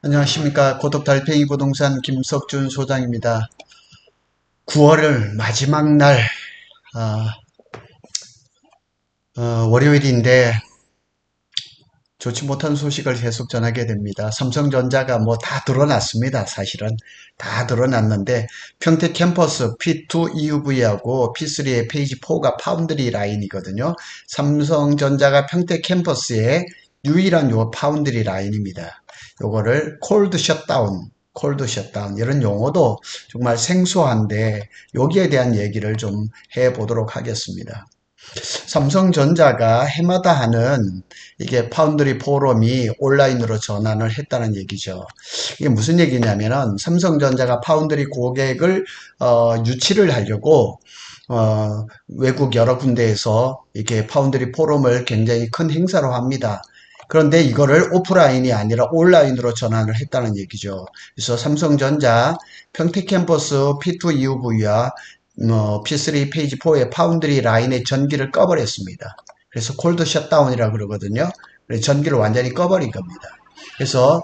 안녕하십니까. 고독달팽이 부동산 김석준 소장입니다. 9월 마지막 날, 아, 월요일인데 좋지 못한 소식을 계속 전하게 됩니다. 삼성전자가 뭐 다 드러났습니다. 사실은 다 드러났는데 평택 캠퍼스 P2 EUV하고 P3의 페이지 4가 파운드리 라인이거든요. 삼성전자가 평택 캠퍼스의 유일한 요 파운드리 라인입니다. 요거를 콜드 셧다운 이런 용어도 정말 생소한데 여기에 대한 얘기를 좀 해보도록 하겠습니다. 삼성전자가 해마다 하는 이게 파운드리 포럼이 온라인으로 전환을 했다는 얘기죠. 이게 무슨 얘기냐면은 삼성전자가 파운드리 고객을 유치를 하려고 외국 여러 군데에서 이렇게 파운드리 포럼을 굉장히 큰 행사로 합니다. 그런데 이거를 오프라인이 아니라 온라인으로 전환을 했다는 얘기죠. 그래서 삼성전자 평택 캠퍼스 P2 EUV와 P3 페이지 4의 파운드리 라인의 전기를 꺼버렸습니다. 그래서 콜드 셧다운이라고 그러거든요. 그래서 전기를 완전히 꺼버린 겁니다. 그래서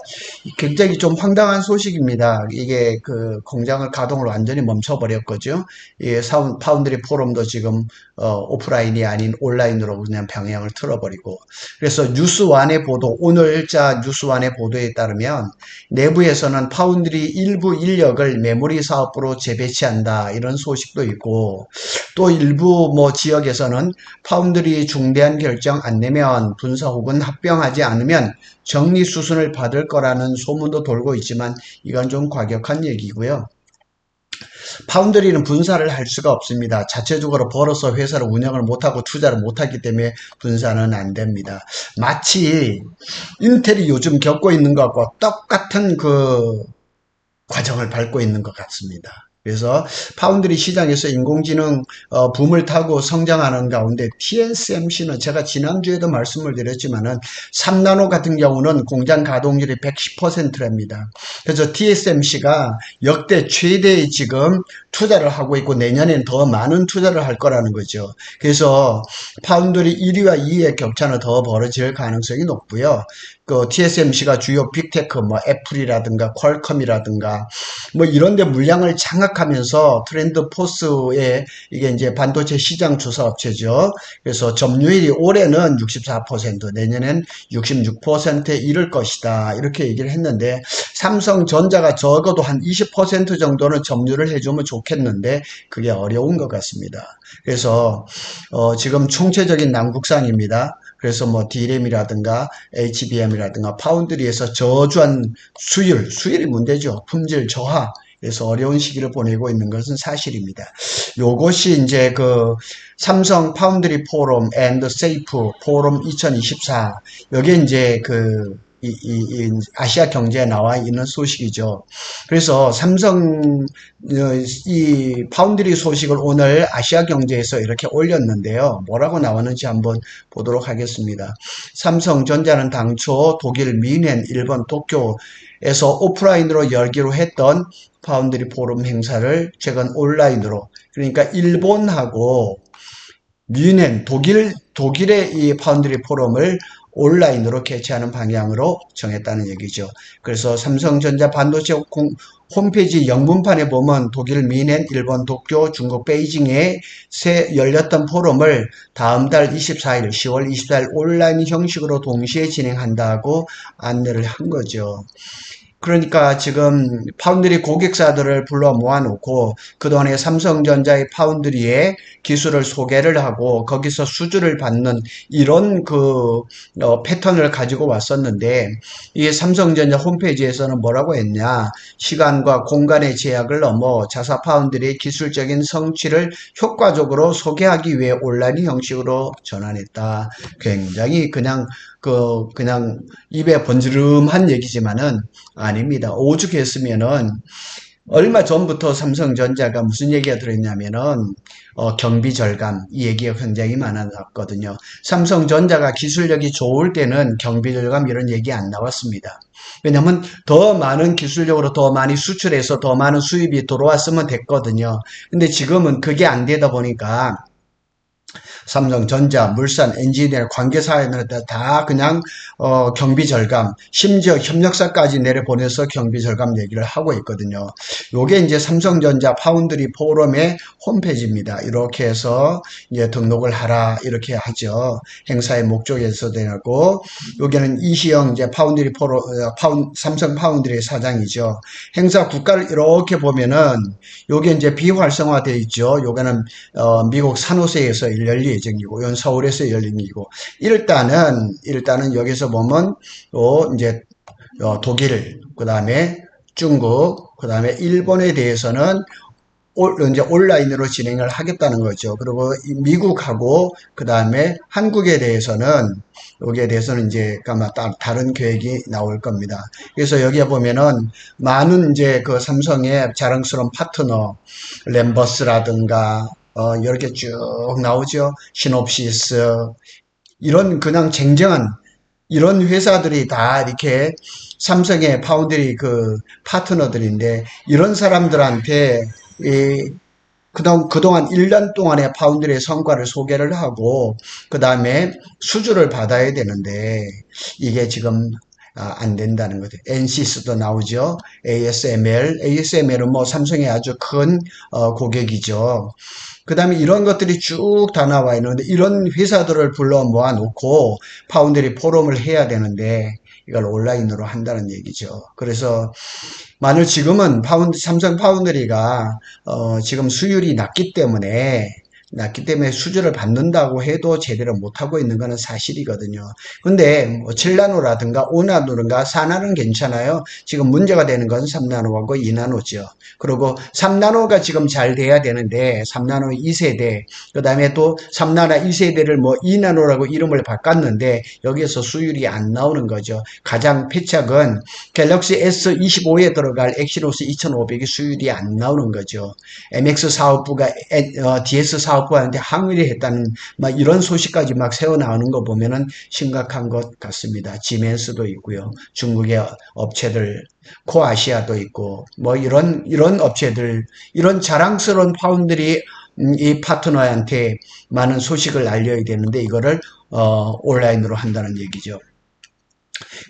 굉장히 좀 황당한 소식입니다. 이게 그 공장을 가동을 완전히 멈춰버렸거죠. 이 파운드리 포럼도 지금 오프라인이 아닌 온라인으로 그냥 방향을 틀어버리고. 그래서 뉴스완의 보도, 오늘자 뉴스완의 보도에 따르면 내부에서는 파운드리 일부 인력을 메모리 사업부로 재배치한다 이런 소식도 있고, 또 일부 뭐 지역에서는 파운드리 중대한 결정 안 내면 분사 혹은 합병하지 않으면 정리 수순을 받을 거라는 소문도 돌고 있지만 이건 좀 과격한 얘기고요. 파운드리는 분사를 할 수가 없습니다. 자체적으로 벌어서 회사를 운영을 못하고 투자를 못하기 때문에 분사는 안 됩니다. 마치 인텔이 요즘 겪고 있는 것과 똑같은 그 과정을 밟고 있는 것 같습니다. 그래서 파운드리 시장에서 인공지능 붐을 타고 성장하는 가운데 TSMC는 제가 지난주에도 말씀을 드렸지만은 3나노 같은 경우는 공장 가동률이 110%랍니다. 그래서 TSMC가 역대 최대의 지금 투자를 하고 있고 내년엔 더 많은 투자를 할 거라는 거죠. 그래서 파운드리 1위와 2위의 격차는 더 벌어질 가능성이 높고요. 그 TSMC가 주요 빅테크 뭐 애플이라든가 퀄컴이라든가 뭐 이런 데 물량을 장악하면서 트렌드 포스에 이게 이제 반도체 시장 조사 업체죠. 그래서 점유율이 올해는 64%, 내년엔 66%에 이를 것이다. 이렇게 얘기를 했는데 삼성전자가 적어도 한 20% 정도는 점유를 해주면 좋겠는데 그게 어려운 것 같습니다. 그래서 지금 총체적인 난국상입니다. 그래서 뭐 D램이라든가 HBM이라든가 파운드리에서 저조한 수율이 문제죠. 품질 저하. 그래서 어려운 시기를 보내고 있는 것은 사실입니다. 요것이 이제 그 삼성 파운드리 포럼 앤드 세이프 포럼 2024 여기에 이제 그 이 아시아 경제에 나와 있는 소식이죠. 그래서 삼성 이 파운드리 소식을 오늘 아시아 경제에서 이렇게 올렸는데요. 뭐라고 나왔는지 한번 보도록 하겠습니다. 삼성전자는 당초 독일 뮌헨, 일본 도쿄에서 오프라인으로 열기로 했던 파운드리 포럼 행사를 최근 온라인으로, 그러니까 일본하고 뮌헨, 독일의 이 파운드리 포럼을 온라인으로 개최하는 방향으로 정했다는 얘기죠. 그래서 삼성전자 반도체 홈페이지 영문판에 보면 독일 뮌헨, 일본 도쿄, 중국 베이징에 열렸던 포럼을 다음 달 24일, 10월 24일 온라인 형식으로 동시에 진행한다고 안내를 한 거죠. 그러니까 지금 파운드리 고객사들을 불러 모아놓고 그동안에 삼성전자의 파운드리의 기술을 소개를 하고 거기서 수주를 받는 이런 그 패턴을 가지고 왔었는데 이 삼성전자 홈페이지에서는 뭐라고 했냐, 시간과 공간의 제약을 넘어 자사 파운드리의 기술적인 성취를 효과적으로 소개하기 위해 온라인 형식으로 전환했다. 굉장히 그냥 입에 번지름한 얘기지만은 아닙니다. 오죽했으면은 얼마 전부터 삼성전자가 무슨 얘기가 들어있냐면은 경비 절감 이 얘기가 굉장히 많았거든요. 삼성전자가 기술력이 좋을 때는 경비 절감 이런 얘기 안 나왔습니다. 왜냐하면 더 많은 기술력으로 더 많이 수출해서 더 많은 수입이 들어왔으면 됐거든요. 근데 지금은 그게 안 되다 보니까 삼성전자, 물산, 엔지니어, 관계사들한테 다 그냥 경비 절감, 심지어 협력사까지 내려보내서 경비 절감 얘기를 하고 있거든요. 요게 이제 삼성전자 파운드리 포럼의 홈페이지입니다. 이렇게 해서 이제 등록을 하라 이렇게 하죠. 행사의 목적에서 되고 여기는 이시영 이제 파운드리 포럼 삼성 파운드리 사장이죠. 행사 국가를 이렇게 보면은 요게 이제 비활성화되어 있죠. 요거는 미국 산호세에서 열릴 예정이고, 이건 서울에서 열린 이고, 일단은 여기서 보면, 이제, 독일, 그 다음에 중국, 그 다음에 일본에 대해서는 이제 온라인으로 진행을 하겠다는 거죠. 그리고 미국하고 그 다음에 한국에 대해서는 여기에 대해서는 이제 아마 다른 계획이 나올 겁니다. 그래서 여기에 보면은 많은 이제 그 삼성의 자랑스러운 파트너 램버스라든가 이렇게 쭉 나오죠. 시놉시스 이런 그냥 쟁쟁한 이런 회사들이 다 이렇게 삼성의 파운드리 그 파트너들인데 이런 사람들한테 그동안 1년 동안의 파운드리의 성과를 소개를 하고 그 다음에 수주를 받아야 되는데 이게 지금 안 된다는 거죠. NCS도 나오죠. ASML은 뭐 삼성의 아주 큰 고객이죠. 그 다음에 이런 것들이 쭉 다 나와 있는데 이런 회사들을 불러 모아놓고 파운드리 포럼을 해야 되는데 이걸 온라인으로 한다는 얘기죠. 그래서 만일 지금은 삼성 파운드리가 지금 수율이 낮기 때문에 수주를 받는다고 해도 제대로 못하고 있는 것은 사실이거든요. 근데 뭐 7나노라든가 5나노라든가 4나노는 괜찮아요. 지금 문제가 되는 건 3나노하고 2나노죠. 그리고 3나노가 지금 잘 돼야 되는데 3나노 2세대 그 다음에 또 3나노 2세대를 뭐 2나노라고 이름을 바꿨는데 여기에서 수율이 안 나오는 거죠. 가장 패착은 갤럭시 S25에 들어갈 엑시노스 2500이 수율이 안 나오는 거죠. MX 사업부가 DS 사업부한테 항의를 했다는 막 이런 소식까지 막 새어나오는 거 보면은 심각한 것 같습니다. 지멘스도 있고요. 중국의 업체들 코아시아도 있고 뭐 이런 업체들 이런 자랑스러운 파운드리 이 파트너한테 많은 소식을 알려야 되는데 이거를 온라인으로 한다는 얘기죠.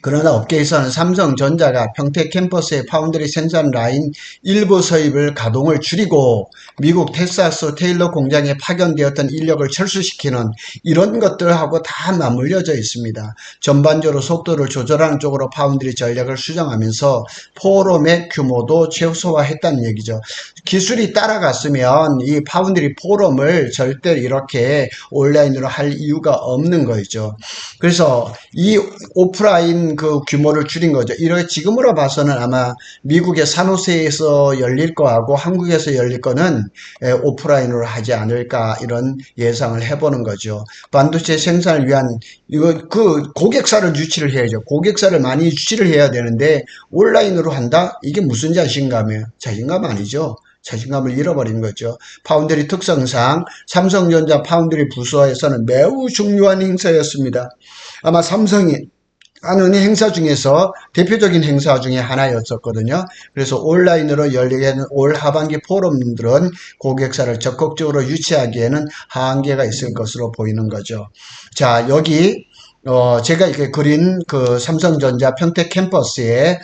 그러나 업계에서는 삼성전자가 평택 캠퍼스의 파운드리 생산 라인 일부 서입을 가동을 줄이고 미국 텍사스 테일러 공장에 파견되었던 인력을 철수시키는 이런 것들하고 다 맞물려져 있습니다. 전반적으로 속도를 조절하는 쪽으로 파운드리 전략을 수정하면서 포럼의 규모도 최소화했다는 얘기죠. 기술이 따라갔으면 이 파운드리 포럼을 절대 이렇게 온라인으로 할 이유가 없는 거죠. 그래서 이 오프라인 그 규모를 줄인 거죠. 이렇게 지금으로 봐서는 아마 미국의 산호세에서 열릴 거하고 한국에서 열릴 거는 오프라인으로 하지 않을까 이런 예상을 해보는 거죠. 반도체 생산을 위한 이거 그 고객사를 유치를 해야죠. 고객사를 많이 유치를 해야 되는데 온라인으로 한다? 이게 무슨 자신감이에요? 자신감 아니죠. 자신감을 잃어버린 거죠. 파운드리 특성상 삼성전자 파운드리 부서에서는 매우 중요한 행사였습니다. 아마 삼성이 하는 행사 중에서 대표적인 행사 중에 하나였었거든요. 그래서 온라인으로 열리는 올 하반기 포럼들은 고객사를 적극적으로 유치하기에는 한계가 있을 것으로 보이는 거죠. 자, 여기 제가 이렇게 그린 그 삼성전자 평택 캠퍼스의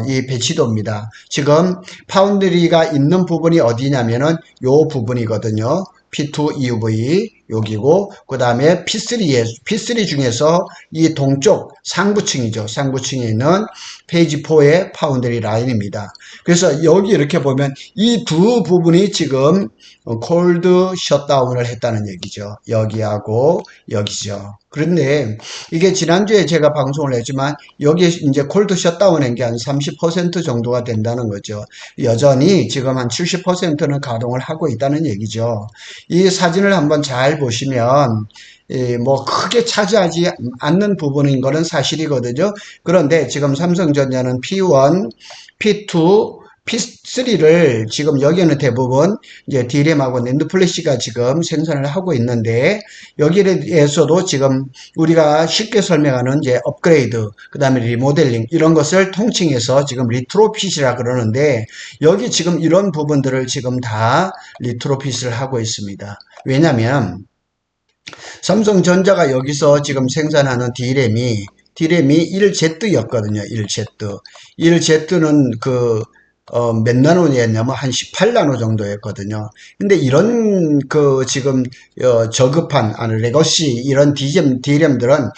이 배치도입니다. 지금 파운드리가 있는 부분이 어디냐면은 요 부분이거든요. P2 EUV 여기고 그 다음에 P3 중에서 이 동쪽 상부층이죠. 상부층에 있는 페이지 4의 파운드리 라인입니다. 그래서 여기 이렇게 보면 이 두 부분이 지금 콜드 셧다운을 했다는 얘기죠. 여기하고 여기죠. 그런데 이게 지난주에 제가 방송을 했지만 여기에 이제 콜드 셧다운 한 게 한 30% 정도가 된다는 거죠. 여전히 지금 한 70%는 가동을 하고 있다는 얘기죠. 이 사진을 한번 잘 보시면 뭐 크게 차지하지 않는 부분인 거는 사실이거든요. 그런데 지금 삼성전자는 P1, P2, P3를 지금 여기에는 대부분 이제 D램하고 낸드 플래시가 지금 생산을 하고 있는데 여기에 대해서도 지금 우리가 쉽게 설명하는 이제 업그레이드, 그 다음에 리모델링 이런 것을 통칭해서 지금 리트로핏이라 그러는데 여기 지금 이런 부분들을 지금 다 리트로핏을 하고 있습니다. 왜냐하면 삼성전자가 여기서 지금 생산하는 D램이 1Z였거든요. 1Z. 1Z는 몇 나노였냐면 한 18나노 정도였거든요. 근데 이런 지금 저급한 레거시 이런 D램들은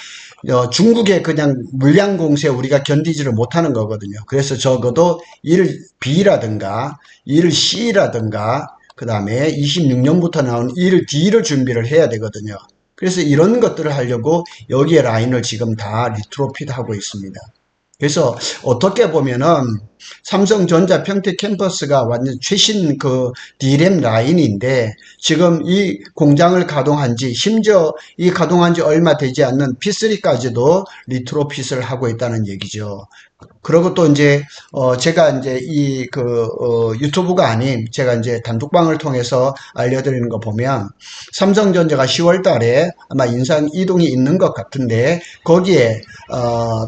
중국의 그냥 물량 공세에 우리가 견디지를 못하는 거거든요. 그래서 적어도 1B라든가 1C라든가 그 다음에 26년부터 나온 1D를 준비를 해야 되거든요. 그래서 이런 것들을 하려고 여기에 라인을 지금 다 리트로핏 하고 있습니다. 그래서 어떻게 보면은 삼성전자 평택 캠퍼스가 완전 최신 D램 라인인데 지금 이 공장을 가동한 지 심지어 이 가동한 지 얼마 되지 않는 P3까지도 리트로핏을 하고 있다는 얘기죠. 그리고 또 이제 제가 이제 유튜브가 아닌 제가 이제 단톡방을 통해서 알려드리는 거 보면 삼성전자가 10월 달에 아마 인상 이동이 있는 것 같은데 거기에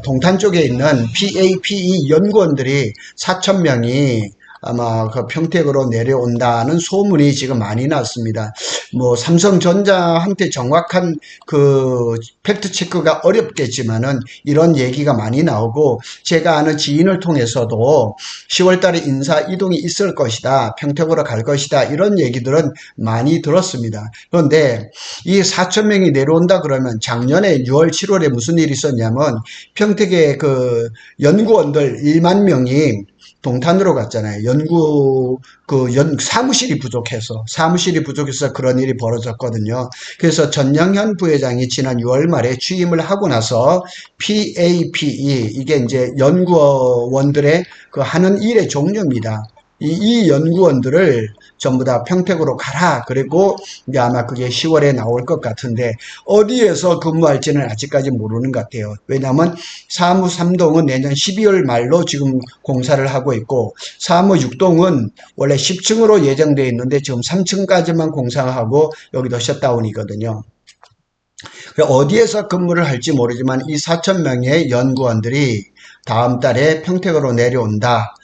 동탄 쪽에 있는 PAPE 연구원들이 4,000명이 아마 평택으로 내려온다는 소문이 지금 많이 났습니다. 뭐 삼성전자한테 정확한 팩트 체크가 어렵겠지만은 이런 얘기가 많이 나오고 제가 아는 지인을 통해서도 10월 달에 인사 이동이 있을 것이다. 평택으로 갈 것이다. 이런 얘기들은 많이 들었습니다. 그런데 이 4,000명이 내려온다 그러면 작년에 6월, 7월에 무슨 일이 있었냐면 평택의 연구원들 1만 명이 동탄으로 갔잖아요. 사무실이 부족해서 그런 일이 벌어졌거든요. 그래서 전영현 부회장이 지난 6월 말에 취임을 하고 나서 PAPE, 이게 이제 연구원들의 하는 일의 종류입니다. 이 연구원들을 전부 다 평택으로 가라. 그리고 이제 아마 그게 10월에 나올 것 같은데 어디에서 근무할지는 아직까지 모르는 것 같아요. 왜냐하면 사무 3동은 내년 12월 말로 지금 공사를 하고 있고 사무 6동은 원래 10층으로 예정되어 있는데 지금 3층까지만 공사하고 여기도 셧다운이거든요. 어디에서 근무를 할지 모르지만 이 4,000명의 연구원들이 다음 달에 평택으로 내려온다.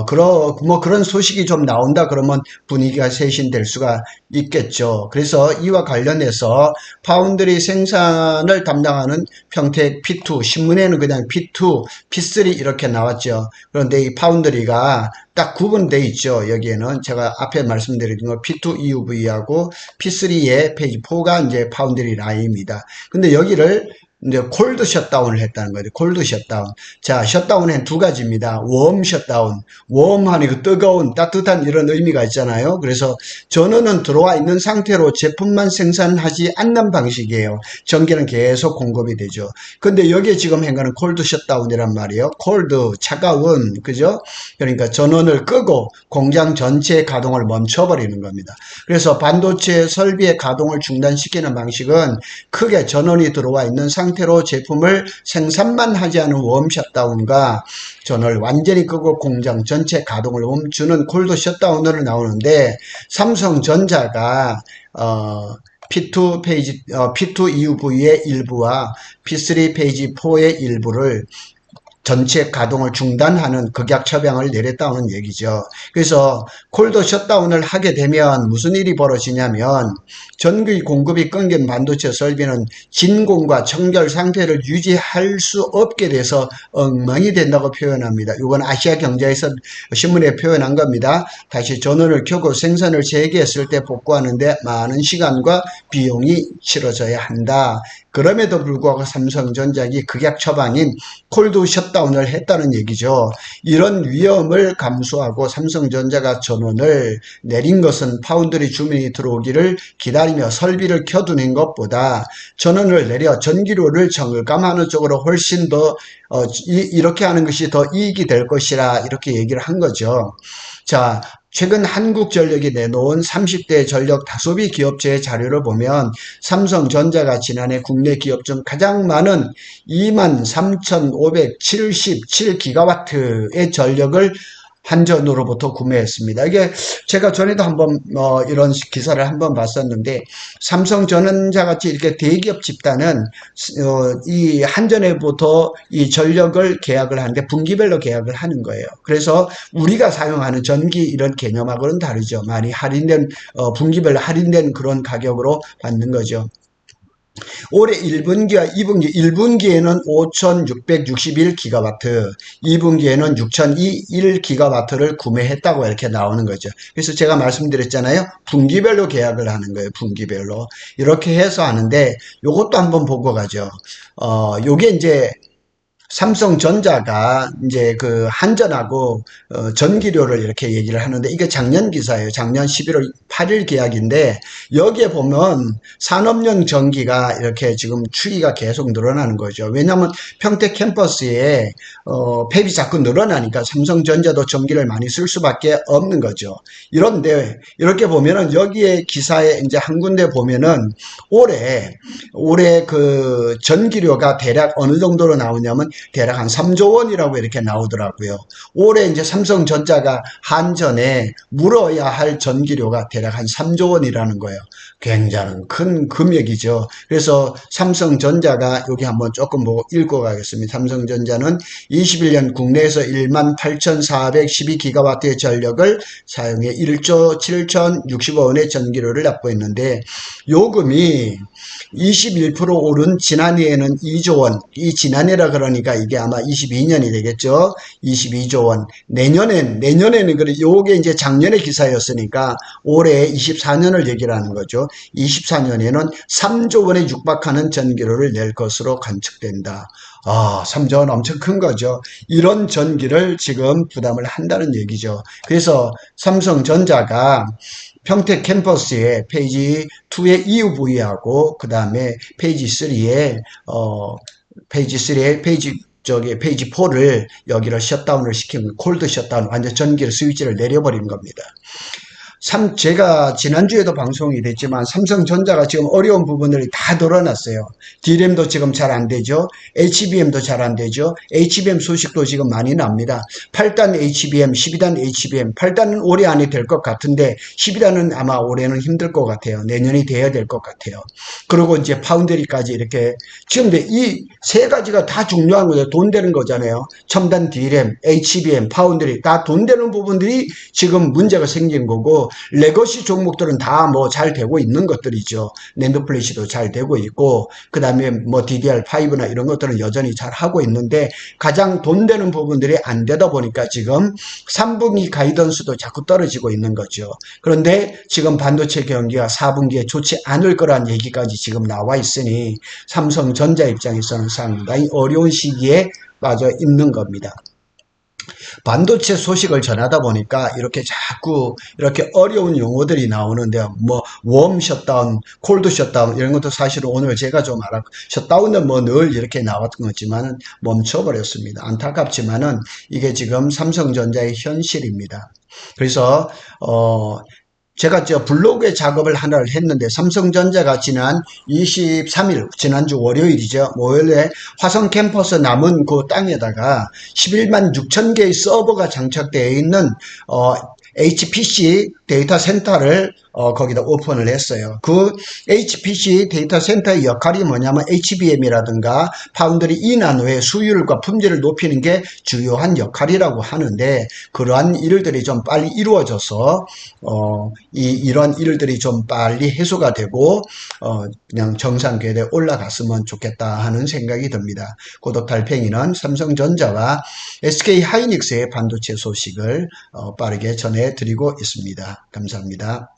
그런 소식이 좀 나온다 그러면 분위기가 쇄신될 수가 있겠죠. 그래서 이와 관련해서 파운드리 생산을 담당하는 평택 P2, 신문에는 그냥 P2, P3 이렇게 나왔죠. 그런데 이 파운드리가 딱 구분되어 있죠. 여기에는 제가 앞에 말씀드린 거 P2 EUV하고 P3의 페이지 4가 이제 파운드리 라인입니다. 근데 여기를 이제 콜드 셧다운을 했다는 거예요. 콜드 셧다운. 자, 셧다운은 두 가지입니다. 웜 셧다운. 웜하니 뜨거운, 따뜻한 이런 의미가 있잖아요. 그래서 전원은 들어와 있는 상태로 제품만 생산하지 않는 방식이에요. 전기는 계속 공급이 되죠. 근데 여기에 지금 한 거는 콜드 셧다운이란 말이에요. 콜드, 차가운, 그죠? 그러니까 전원을 끄고 공장 전체 가동을 멈춰버리는 겁니다. 그래서 반도체 설비의 가동을 중단시키는 방식은 크게 전원이 들어와 있는 상태로 제품을 생산만 하지 않은 웜 셧다운과 전원을 완전히 끄고 공장 전체 가동을 멈추는 콜드 셧다운으로 나오는데 삼성전자가 P2 페이지, P2 EUV의 일부와 P3 페이지 4의 일부를 전체 가동을 중단하는 극약 처방을 내렸다는 얘기죠. 그래서 콜드 셧다운을 하게 되면 무슨 일이 벌어지냐면 전기 공급이 끊긴 반도체 설비는 진공과 청결 상태를 유지할 수 없게 돼서 엉망이 된다고 표현합니다. 이건 아시아 경제에서 신문에 표현한 겁니다. 다시 전원을 켜고 생산을 재개했을 때 복구하는데 많은 시간과 비용이 치러져야 한다. 그럼에도 불구하고 삼성전자가 극약 처방인 콜드 셧다운을 했다는 얘기죠. 이런 위험을 감수하고 삼성전자가 전원을 내린 것은 파운드리 주문이 들어오기를 기다리며 설비를 켜두는 것보다 전원을 내려 전기료를 절감하는 쪽으로 훨씬 더 이렇게 하는 것이 더 이익이 될 것이라 이렇게 얘기를 한 거죠. 자, 최근 한국전력이 내놓은 30대 전력 다소비 기업체의 자료를 보면 삼성전자가 지난해 국내 기업 중 가장 많은 23,577기가와트의 전력을 한전으로부터 구매했습니다. 이게 제가 전에도 한번 이런 기사를 한번 봤었는데 삼성전자 같이 이렇게 대기업 집단은 이 한전에부터 이 전력을 계약을 하는데 분기별로 계약을 하는 거예요. 그래서 우리가 사용하는 전기 이런 개념하고는 다르죠. 많이 할인된 분기별로 할인된 그런 가격으로 받는 거죠. 올해 1분기와 2분기, 1분기에는 5,661기가와트, 2분기에는 6,001기가와트를 구매했다고 이렇게 나오는 거죠. 그래서 제가 말씀드렸잖아요. 분기별로 계약을 하는 거예요. 분기별로. 이렇게 해서 하는데, 요것도 한번 보고 가죠. 요게 이제 삼성전자가 이제 그 한전하고 전기료를 이렇게 얘기를 하는데 이게 작년 기사예요. 작년 11월 8일 계약인데 여기에 보면 산업용 전기가 이렇게 지금 추이가 계속 늘어나는 거죠. 왜냐하면 평택 캠퍼스에 폐비 자꾸 늘어나니까 삼성전자도 전기를 많이 쓸 수밖에 없는 거죠. 이런데 이렇게 보면은 여기에 기사에 이제 한 군데 보면은 올해 그 전기료가 대략 어느 정도로 나오냐면 대략 한 3조 원이라고 이렇게 나오더라고요. 올해 이제 삼성전자가 한전에 물어야 할 전기료가 대략 한 3조 원이라는 거예요. 굉장히 큰 금액이죠. 그래서 삼성전자가 여기 한번 조금 보고 읽고 가겠습니다. 삼성전자는 21년 국내에서 18,412기가와트의 전력을 사용해 1조 7,065원의 전기료를 납부했는데 요금이 21% 오른 지난해에는 2조 원, 이 지난해라 그러니까 이게 아마 22년이 되겠죠. 22조 원. 내년에는 그래 요게 이제 작년의 기사였으니까 올해 24년을 얘기를 하는 거죠. 24년에는 3조 원에 육박하는 전기료를 낼 것으로 관측된다. 3조 원 엄청 큰 거죠. 이런 전기를 지금 부담을 한다는 얘기죠. 그래서 삼성전자가 평택 캠퍼스에 페이지 2의 이유 부위하고 그 다음에 페이지 3에 페이지 4를 여기를 셧다운을 시키면 콜드 셧다운 완전 전기를 스위치를 내려버리는 겁니다. 제가 지난주에도 방송이 됐지만 삼성전자가 지금 어려운 부분들이 다 드러났어요. D램도 지금 잘 안 되죠. HBM도 잘 안 되죠. HBM 소식도 지금 많이 납니다. 8단 HBM, 12단 HBM, 8단은 올해 안에 될 것 같은데 12단은 아마 올해는 힘들 것 같아요. 내년이 돼야 될 것 같아요. 그리고 이제 파운드리까지 이렇게 지금 이 세 가지가 다 중요한 거죠. 돈 되는 거잖아요. 첨단 D램, HBM, 파운드리 다 돈 되는 부분들이 지금 문제가 생긴 거고 레거시 종목들은 다 뭐 잘 되고 있는 것들이죠. 낸드 플래시도 잘 되고 있고 그 다음에 뭐 DDR5나 이런 것들은 여전히 잘 하고 있는데 가장 돈 되는 부분들이 안 되다 보니까 지금 3분기 가이던스도 자꾸 떨어지고 있는 거죠. 그런데 지금 반도체 경기가 4분기에 좋지 않을 거란 얘기까지 지금 나와 있으니 삼성전자 입장에서는 상당히 어려운 시기에 빠져 있는 겁니다. 반도체 소식을 전하다 보니까 이렇게 자꾸 이렇게 어려운 용어들이 나오는데요. 뭐 웜 셧다운, 콜드 셧다운 이런 것도 사실은 오늘 제가 좀 알았고 셧다운은 뭐 늘 이렇게 나왔던 거지만 멈춰버렸습니다. 안타깝지만은 이게 지금 삼성전자의 현실입니다. 그래서 제가 블로그에 작업을 하나를 했는데 삼성전자가 지난 23일 지난주 월요일이죠. 월요일에 화성 캠퍼스 남은 그 땅에다가 11만 6천 개의 서버가 장착되어 있는 HPC 데이터 센터를 거기다 오픈을 했어요. 그 HPC 데이터 센터의 역할이 뭐냐면 HBM이라든가 파운드리 이나노의 수율과 품질을 높이는 게 주요한 역할이라고 하는데 그러한 일들이 좀 빨리 이루어져서 이런 일들이 좀 빨리 해소가 되고 그냥 정상 궤도에 올라갔으면 좋겠다 하는 생각이 듭니다. 고독 달팽이는 삼성전자와 SK하이닉스의 반도체 소식을 빠르게 전해드리고 있습니다. 감사합니다.